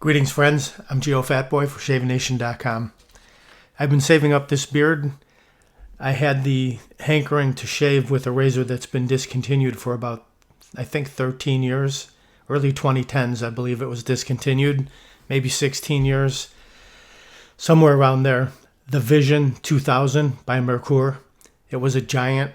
Greetings, friends. I'm geofatboy for ShaveNation.com. I've been saving up this beard. I had the hankering to shave with a razor that's been discontinued for about, I think, 13 years. Early 2010s, I believe it was discontinued. Maybe 16 years. Somewhere around there. The Vision 2000 by Merkur. It was a giant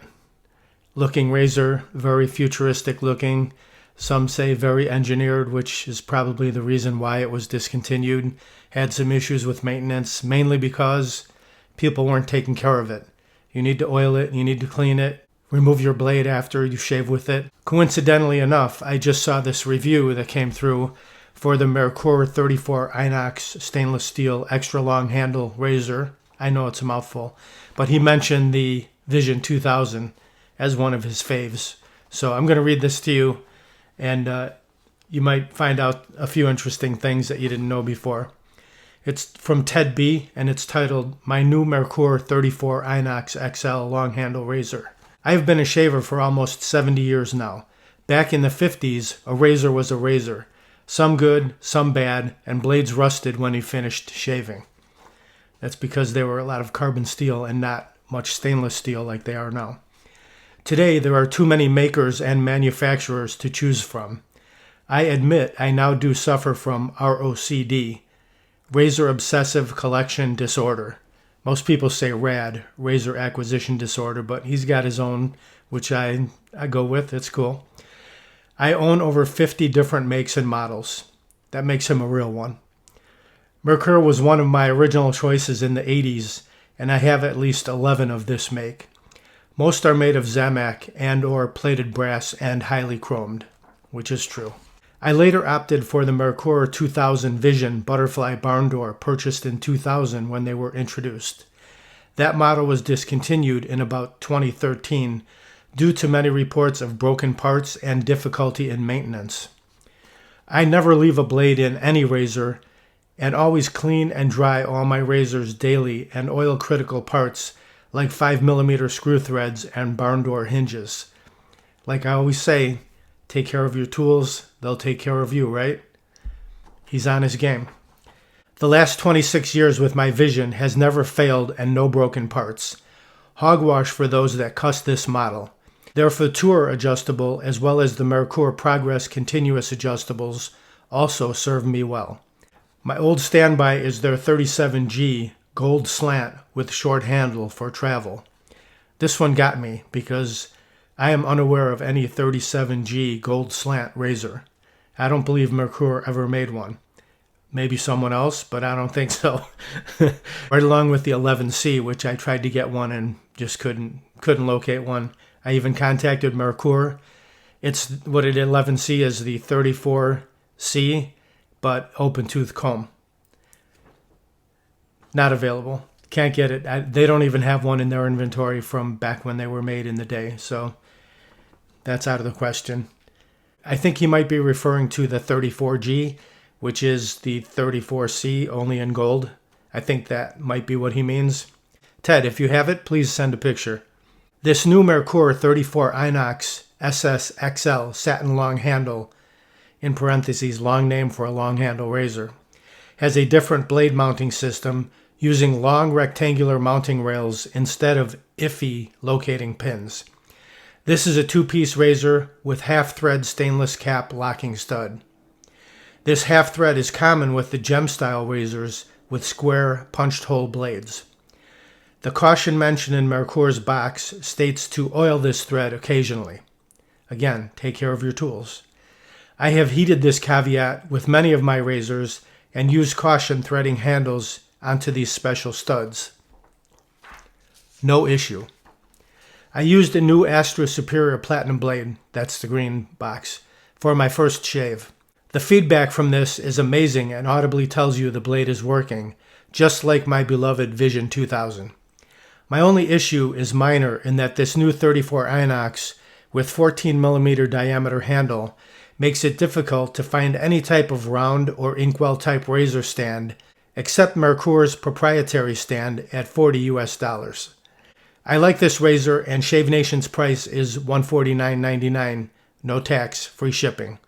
looking razor, very futuristic looking. Some say very engineered, which is probably the reason why it was discontinued. Had some issues with maintenance, mainly because people weren't taking care of it. You need to oil it, you need to clean it, remove your blade after you shave with it. Coincidentally enough, I just saw this review that came through for the Merkur 34 INOX stainless steel extra long handle razor. I know it's a mouthful, but he mentioned the Vision 2000 as one of his faves. So I'm going to read this to you. And you might find out a few interesting things that you didn't know before. It's from Ted B, and it's titled, My New Merkur 34 INOX XL Long Handle Razor. I have been a shaver for almost 70 years now. Back in the 50s, a razor was a razor. Some good, some bad, and blades rusted when you finished shaving. That's because they were a lot of carbon steel and not much stainless steel like they are now. Today, there are too many makers and manufacturers to choose from. I admit I now do suffer from ROCD, Razor Obsessive Collection Disorder. Most people say RAD, Razor Acquisition Disorder, but he's got his own, which I go with. It's cool. I own over 50 different makes and models. That makes him a real one. Merkur was one of my original choices in the 80s, and I have at least 11 of this make. Most are made of Zamac and or plated brass and highly chromed, which is true. I later opted for the Merkur 2000 Vision butterfly barn door purchased in 2000 when they were introduced. That model was discontinued in about 2013 due to many reports of broken parts and difficulty in maintenance. I never leave a blade in any razor and always clean and dry all my razors daily and oil critical parts like 5mm screw threads and barn door hinges. Like I always say, take care of your tools, they'll take care of you, right? He's on his game. The last 26 years with my Vision has never failed and no broken parts. Hogwash for those that cuss this model. They're Future adjustable as well as the Merkur Progress Continuous adjustables also serve me well. My old standby is their 37G gold slant with short handle for travel. This one got me because I am unaware of any 37G gold slant razor. I don't believe Merkur ever made one. Maybe someone else, but I don't think so. Right along with the 11C, which I tried to get one and just couldn't locate one. I even contacted Merkur. It's what it 11C is, the 34C, but open tooth comb. Not available. Can't get it. They don't even have one in their inventory from back when they were made in the day. So that's out of the question. I think he might be referring to the 34G, which is the 34C only in gold. I think that might be what he means. Ted, if you have it, please send a picture. This new Merkur 34 INOX SS XL satin long handle, in parentheses, long name for a long handle razor, has a different blade mounting system using long rectangular mounting rails instead of iffy locating pins. This is a two-piece razor with half-thread stainless cap locking stud. This half-thread is common with the gem-style razors with square punched hole blades. The caution mentioned in Merkur's box states to oil this thread occasionally. Again, take care of your tools. I have heeded this caveat with many of my razors and use caution threading handles onto these special studs. No issue. I used a new Astra Superior Platinum blade, that's the green box, for my first shave. The feedback from this is amazing and audibly tells you the blade is working, just like my beloved Vision 2000. My only issue is minor in that this new 34 Inox with 14mm diameter handle makes it difficult to find any type of round or inkwell type razor stand except Merkur's proprietary stand at $40 US. I like this razor and Shave Nation's price is $149.99, no tax, free shipping.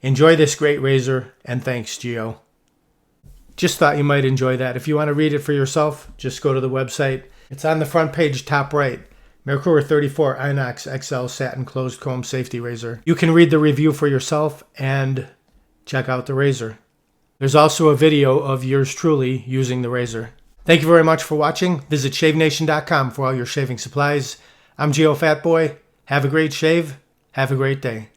Enjoy this great razor and thanks, Geo. Just thought you might enjoy that. If you want to read it for yourself, just go to the website. It's on the front page, top right. Merkur 34 INOX XL Satin Closed Comb Safety Razor. You can read the review for yourself and check out the razor. There's also a video of yours truly using the razor. Thank you very much for watching. Visit shavenation.com for all your shaving supplies. I'm geofatboy. Have a great shave. Have a great day.